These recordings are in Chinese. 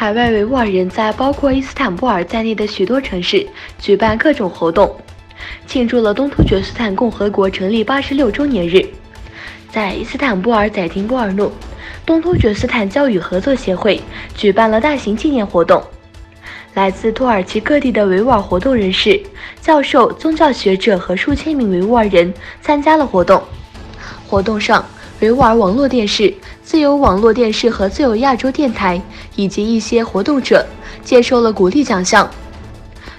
海外维吾尔人在包括伊斯坦布尔在内的许多城市举办各种活动，庆祝了东突厥斯坦共和国成立86周年日。在伊斯坦布尔宰廷波尔怒，东突厥斯坦教育合作协会举办了大型纪念活动。来自土耳其各地的维吾尔活动人士、教授、宗教学者和数千名维吾尔人参加了活动。活动上，维吾尔网络电视、自由网络电视和自由亚洲电台以及一些活动者接受了鼓励奖项。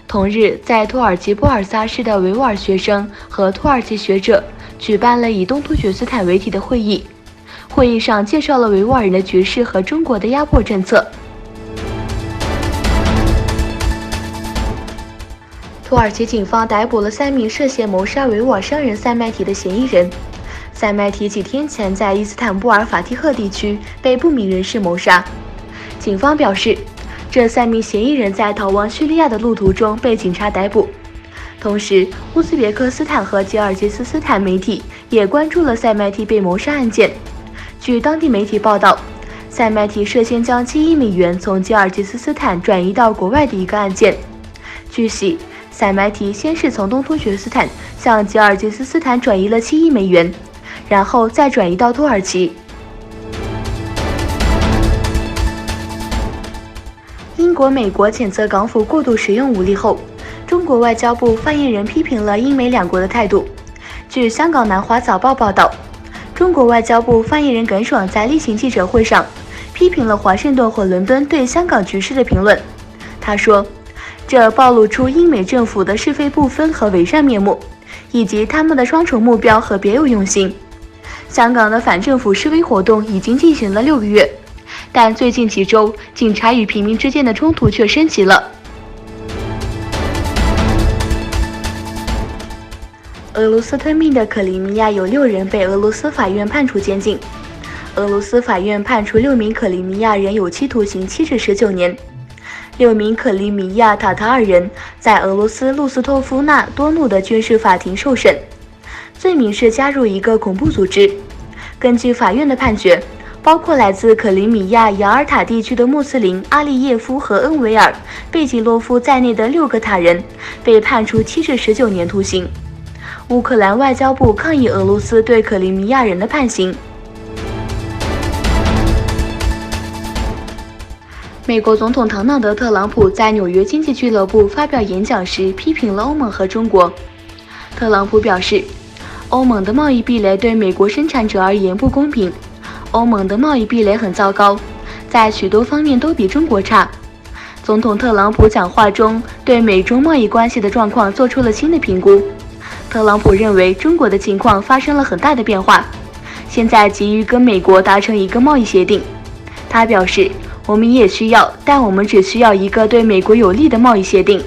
同日，在土耳其波尔萨市的维吾尔学生和土耳其学者举办了以东突厥斯坦为题的会议，会议上介绍了维吾尔人的局势和中国的压迫政策。土耳其警方逮捕了3名涉嫌谋杀维吾尔商人塞麦提的嫌疑人。塞麦提几天前在伊斯坦布尔法提赫地区被不明人士谋杀。警方表示，这3名嫌疑人在逃往叙利亚的路途中被警察逮捕。同时，乌兹别克斯坦和吉尔吉斯斯坦媒体也关注了塞麦提被谋杀案件。据当地媒体报道，塞麦提涉嫌将7亿美元从吉尔吉斯斯坦转移到国外的一个案件。据悉，塞麦提先是从东突厥斯坦向吉尔吉斯斯坦转移了7亿美元，然后再转移到土耳其。英国、美国谴责港府过度使用武力后，中国外交部发言人批评了英美两国的态度。据香港南华早报报道，中国外交部发言人耿爽在例行记者会上批评了华盛顿和伦敦对香港局势的评论。他说，这暴露出英美政府的是非不分和伪善面目，以及他们的双重目标和别有用心。香港的反政府示威活动已经进行了6个月，但最近几周，警察与平民之间的冲突却升级了。俄罗斯吞并的克里米亚有6人被俄罗斯法院判处监禁。俄罗斯法院判处6名克里米亚人有期徒刑7至19年。6名克里米亚塔塔尔人在俄罗斯卢斯托夫纳多努的军事法庭受审，罪名是加入一个恐怖组织。根据法院的判决，包括来自克里米亚雅尔塔地区的穆斯林阿利耶夫和恩维尔·贝吉洛夫在内的6个塔人被判处7至19年徒刑。乌克兰外交部抗议俄罗斯对克里米亚人的判刑。美国总统唐纳德·特朗普在纽约经济俱乐部发表演讲时批评了欧盟和中国。特朗普表示，欧盟的贸易壁垒对美国生产者而言不公平，欧盟的贸易壁垒很糟糕，在许多方面都比中国差。总统特朗普讲话中对美中贸易关系的状况做出了新的评估。特朗普认为中国的情况发生了很大的变化，现在急于跟美国达成一个贸易协定。他表示，我们也需要，但我们只需要一个对美国有利的贸易协定，